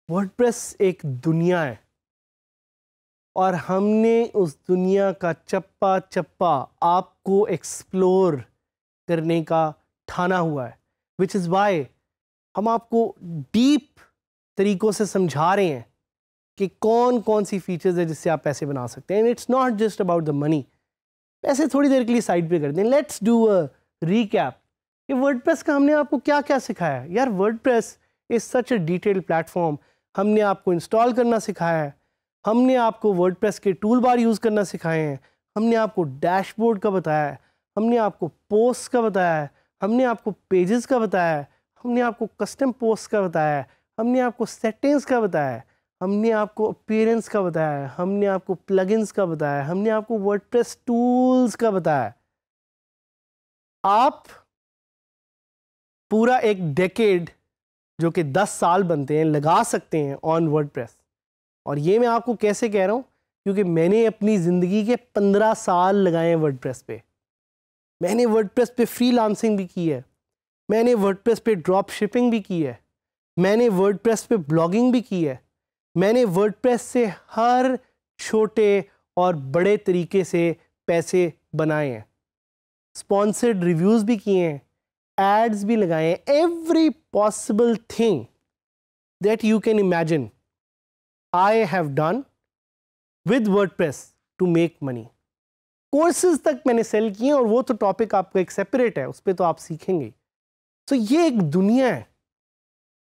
WordPress एक दुनिया है और हमने उस दुनिया का चप्पा चप्पा आपको एक्सप्लोर करने का ठाना हुआ है, विच इज़ वाई हम आपको डीप तरीक़ों से समझा रहे हैं कि कौन कौन सी फीचर्स है जिससे आप पैसे बना सकते हैं। And it's not just about the money. पैसे थोड़ी देर के लिए साइड पे कर दें, लेट्स डू अ रीकैप कि वर्डप्रेस का हमने आपको क्या क्या सिखाया है। यार WordPress is such a detailed platform. हमने आपको इंस्टॉल करना सिखाया है, हमने आपको वर्डप्रेस के टूल बार यूज़ करना सिखाए हैं, हमने आपको डैशबोर्ड का बताया है, हमने आपको पोस्ट का बताया है, हमने आपको पेजेस का बताया है, हमने आपको कस्टम पोस्ट का बताया है, हमने आपको सेटिंग्स का बताया है, हमने आपको अपीयरेंस का बताया है, हमने आपको प्लगइन्स का बताया है, हमने आपको वर्डप्रेस टूल्स का बताया है। आप पूरा एक डेकेड जो कि 10 साल बनते हैं लगा सकते हैं ऑन वर्डप्रेस। और ये मैं आपको कैसे कह रहा हूँ, क्योंकि मैंने अपनी ज़िंदगी के 15 साल लगाए हैं वर्डप्रेस पे। मैंने वर्डप्रेस पे फ्रीलांसिंग भी की है, मैंने वर्डप्रेस पे ड्रॉप शिपिंग भी की है, मैंने वर्डप्रेस पे ब्लॉगिंग भी की है, मैंने वर्डप्रेस से हर छोटे और बड़े तरीके से पैसे बनाए हैं, स्पॉन्सर्ड रिव्यूज़ भी किए हैं, एड्स भी लगाए हैं। Every possible thing that you can imagine I have done with WordPress to make money. Courses तक मैंने सेल किए और वो तो टॉपिक आपका एक सेपरेट है, उस पर तो आप सीखेंगे। तो ये एक दुनिया है।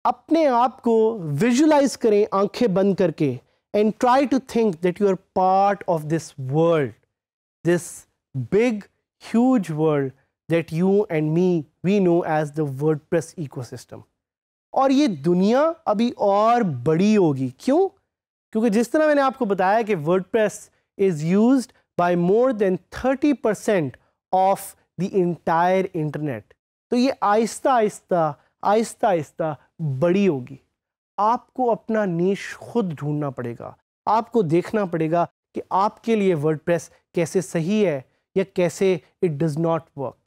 अपने आप को विजुलाइज करें आंखें बंद करके and try to think that you are part of this world, this big huge world that you and me we know as the WordPress ecosystem। और ये दुनिया अभी और बड़ी होगी। क्यों? क्योंकि जिस तरह मैंने आपको बताया कि WordPress is used by more than 30% of the entire internet। तो ये आहिस्ता आहिस्ता बड़ी होगी। आपको अपना नीश खुद ढूंढना पड़ेगा, आपको देखना पड़ेगा कि आपके लिए WordPress कैसे सही है या कैसे it does not work।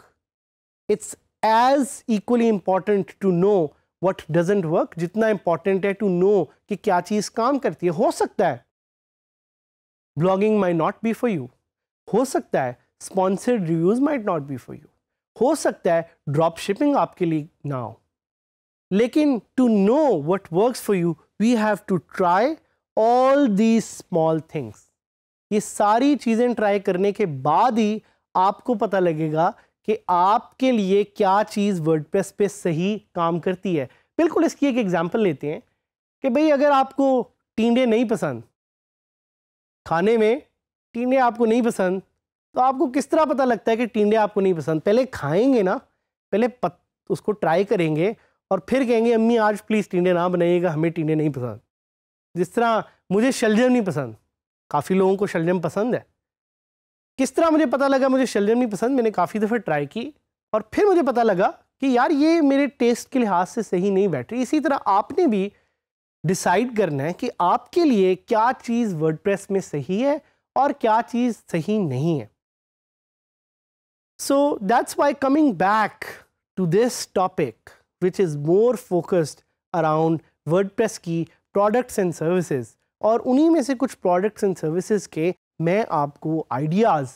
It's as equally important to know what doesn't work जितना important है to know कि क्या चीज़ काम करती है। हो सकता है blogging might not be for you, हो सकता है sponsored reviews might not be for you, हो सकता है drop shipping आपके लिए ना हो, लेकिन to know what works for you we have to try all these small things। ये सारी चीज़ें ट्राई करने के बाद ही आपको पता लगेगा कि आपके लिए क्या चीज़ वर्डप्रेस पे सही काम करती है। बिल्कुल इसकी एक एग्जांपल लेते हैं कि भाई अगर आपको टिंडे नहीं पसंद, खाने में टिंडे आपको नहीं पसंद, तो आपको किस तरह पता लगता है कि टिंडे आपको नहीं पसंद? पहले खाएंगे ना, पहले उसको ट्राई करेंगे और फिर कहेंगे अम्मी आज प्लीज़ टिंडे ना बनाइएगा, हमें टिंडे नहीं पसंद। जिस तरह मुझे शलजम नहीं पसंद, काफ़ी लोगों को शलजम पसंद है। किस तरह मुझे पता लगा मुझे शलजम नहीं पसंद? मैंने काफ़ी दफ़े ट्राई की और फिर मुझे पता लगा कि यार ये मेरे टेस्ट के लिहाज से सही नहीं बैठ रही। इसी तरह आपने भी डिसाइड करना है कि आपके लिए क्या चीज़ वर्डप्रेस में सही है और क्या चीज़ सही नहीं है। So that's why coming back to this topic which is more focused around WordPress की प्रोडक्ट्स एंड सर्विसेज, और उन्हीं में से कुछ प्रोडक्ट्स एंड सर्विसेज के मैं आपको आइडियाज़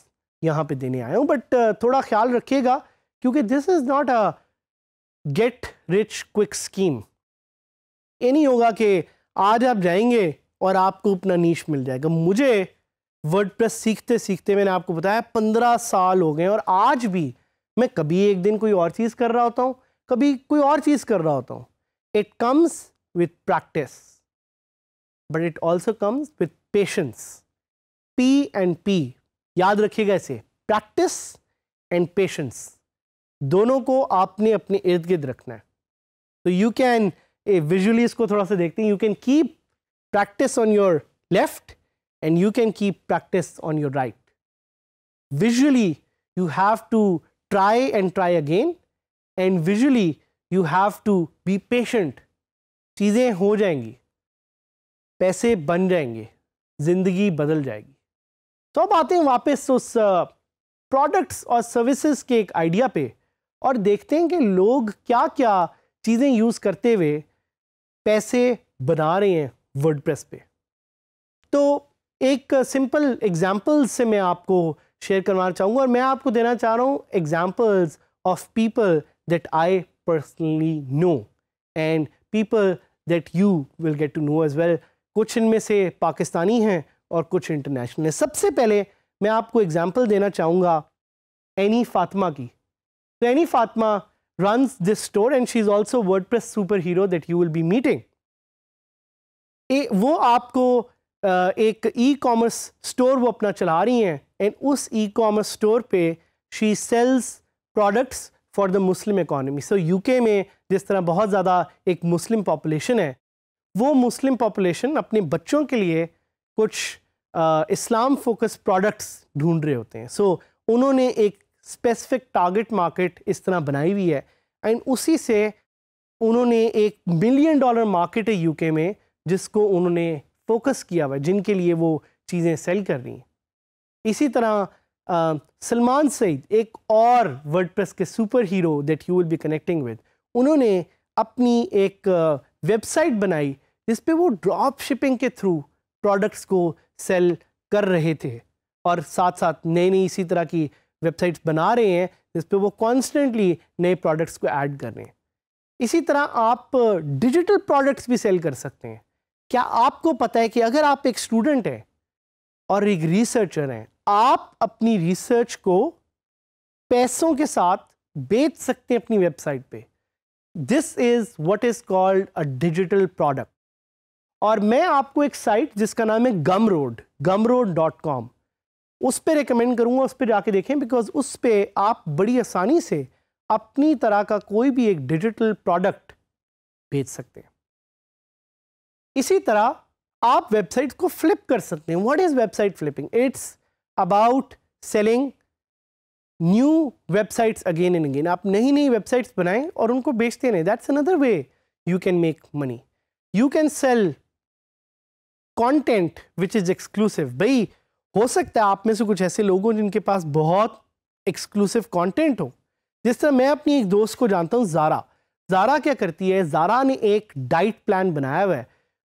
यहाँ पे देने आया हूँ। बट थोड़ा ख्याल रखिएगा क्योंकि this is not a get rich quick scheme. ये नहीं होगा कि आज आप जाएंगे और आपको अपना नीश मिल जाएगा। मुझे वर्डप्रेस सीखते सीखते मैंने आपको बताया 15 साल हो गए और आज भी मैं कभी एक दिन कोई और चीज़ कर रहा होता हूँ, कभी कोई और चीज़ कर रहा होता हूँ। It comes with practice but it also comes with patience. P and P याद रखिएगा इसे, प्रैक्टिस एंड पेशेंस दोनों को आपने अपने इर्द गिर्द रखना है। तो यू कैन विजुअली इसको थोड़ा सा देखते हैं, you can keep practice on your left and you can keep practice on your right. Visually you have to try and try again, and visually you have to be patient. चीज़ें हो जाएंगी, पैसे बन जाएंगे, ज़िंदगी बदल जाएगी। तो अब आते हैं वापस उस प्रोडक्ट्स और सर्विसेज के एक आइडिया पे और देखते हैं कि लोग क्या क्या चीज़ें यूज़ करते हुए पैसे बना रहे हैं वर्डप्रेस पे। तो एक सिंपल एग्जांपल्स से मैं आपको शेयर करवाना चाहूँगा और मैं आपको देना चाह रहा हूँ examples of people that I personally know and people that you will get to know as well. कुछ इनमें से पाकिस्तानी हैं और कुछ इंटरनेशनल हैं। सबसे पहले मैं आपको एग्जांपल देना चाहूँगा एनी फातिमा की। तो any Fatima runs this store and she is also WordPress superhero that you will be meeting. वो आपको एक ई-कॉमर्स स्टोर वो अपना चला रही हैं एंड उस ई-कॉमर्स स्टोर पे she sells products for the Muslim economy. So UK में जिस तरह बहुत ज़्यादा एक मुस्लिम पॉपुलेशन है, वो मुस्लिम पॉपुलेशन अपने बच्चों के लिए कुछ इस्लाम फोकस प्रोडक्ट्स ढूंढ रहे होते हैं। सो उन्होंने एक स्पेसिफिक टारगेट मार्केट इस तरह बनाई हुई है एंड उसी से उन्होंने एक $1 मिलियन मार्केट है यूके में जिसको उन्होंने फोकस किया हुआ है, जिनके लिए वो चीज़ें सेल कर रही हैं। इसी तरह सलमान सईद एक और वर्डप्रेस के super hero that you will be connecting with, उन्होंने अपनी एक वेबसाइट बनाई जिस पे वो ड्रॉप शिपिंग के थ्रू प्रोडक्ट्स को सेल कर रहे थे और साथ साथ नई नई इसी तरह की वेबसाइट्स बना रहे हैं जिस पे वो कॉन्स्टेंटली नए प्रोडक्ट्स को ऐड कर रहे हैं। इसी तरह आप डिजिटल प्रोडक्ट्स भी सेल कर सकते हैं। क्या आपको पता है कि अगर आप एक स्टूडेंट हैं और एक रिसर्चर हैं, आप अपनी रिसर्च को पैसों के साथ बेच सकते हैं अपनी वेबसाइट पे। This is what is called a digital product. और मैं आपको एक साइट जिसका नाम है gumroad.com, उस पर रिकमेंड करूंगा, उस पर जाके देखें, बिकॉज उस पर आप बड़ी आसानी से अपनी तरह का कोई भी एक डिजिटल प्रोडक्ट बेच सकते हैं। इसी तरह आप वेबसाइट को फ्लिप कर सकते हैं। What is website flipping? It's about selling new websites again and again. आप नई नई वेबसाइट्स बनाएं और उनको बेचते रहें। That's another way you can make money. You can cell content which is exclusive. भाई हो सकता है आप में से कुछ ऐसे लोग हों जिनके पास बहुत एक्सक्लूसिव कंटेंट हो। जिस तरह मैं अपनी एक दोस्त को जानता हूँ, ज़ारा क्या करती है, ज़ारा ने एक डाइट प्लान बनाया हुआ है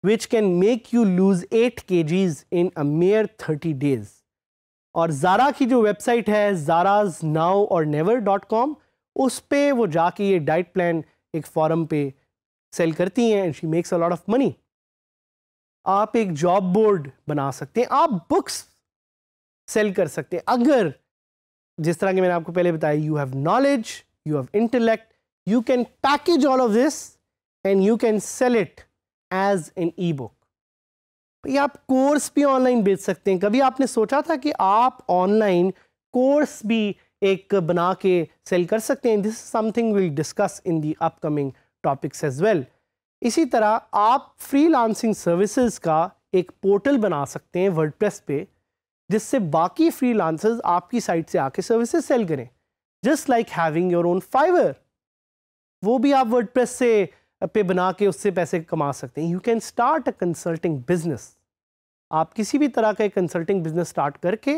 which can make you lose 8 kgs in a mayor 30 days। और ज़ारा की जो वेबसाइट है ZarasNowOrNever.com, उस पे वो जाके ये डाइट प्लान एक फॉरम पे सेल करती हैं and she makes a lot of money. आप एक जॉब बोर्ड बना सकते हैं, आप बुक्स सेल कर सकते हैं। अगर जिस तरह के मैंने आपको पहले बताया, you have knowledge, you have intellect, you can package all of this and you can sell it as an e book. ये आप कोर्स भी ऑनलाइन बेच सकते हैं। कभी आपने सोचा था कि आप ऑनलाइन कोर्स भी एक बना के सेल कर सकते हैं? This is something will discuss in the upcoming topics as well. इसी तरह आप फ्रीलांसिंग सर्विसेज का एक पोर्टल बना सकते हैं वर्डप्रेस पे, जिससे बाकी फ्रीलांसर्स आपकी साइट से आके सर्विसेज सेल करें। Just like having your own Fiverr, वो भी आप वर्डप्रेस से पे बना के उससे पैसे कमा सकते हैं। You can start a consulting business. आप किसी भी तरह का एक कंसल्टिंग बिजनेस स्टार्ट करके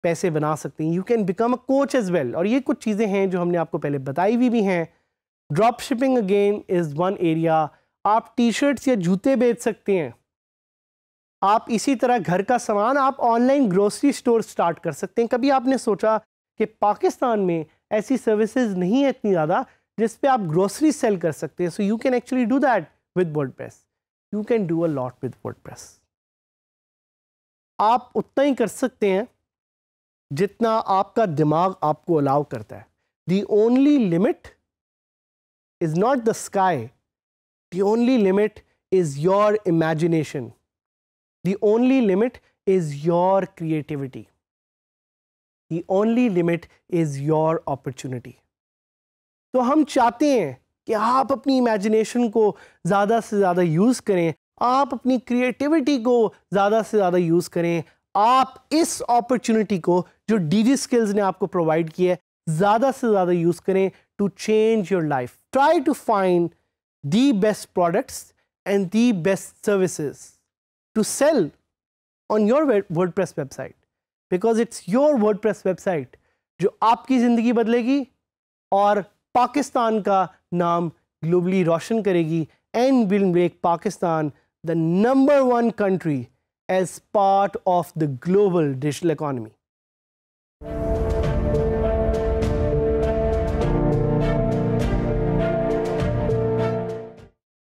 पैसे बना सकते हैं। You can become a coach as well. और ये कुछ चीज़ें हैं जो हमने आपको पहले बताई हुई भी हैं। Drop shipping again is one area. आप टी शर्ट्स या जूते बेच सकते हैं। आप इसी तरह घर का सामान, आप ऑनलाइन ग्रोसरी स्टोर स्टार्ट कर सकते हैं। कभी आपने सोचा कि पाकिस्तान में ऐसी सर्विसेज नहीं है इतनी ज़्यादा जिस पे आप ग्रोसरी सेल कर सकते हैं? So you can actually do that with WordPress. You can do a lot with WordPress. आप उतना ही कर सकते हैं जितना आपका दिमाग आपको अलाउ करता है। The only limit is not the sky, the only limit is your imagination, the only limit is your creativity, the only limit is your opportunity. तो हम चाहते हैं कि आप अपनी इमेजिनेशन को ज़्यादा से ज़्यादा यूज़ करें, आप अपनी क्रिएटिविटी को ज़्यादा से ज़्यादा यूज़ करें, आप इस अपॉर्चुनिटी को जो डीडी स्किल्स ने आपको प्रोवाइड की है ज़्यादा से ज़्यादा यूज़ करें to change your life. Try to find the best products and the best services to sell on your WordPress website, because it's your WordPress website जो आपकी ज़िंदगी बदलेगी और पाकिस्तान का नाम ग्लोबली रोशन करेगी and will make Pakistan the #1 country as part of the global digital economy.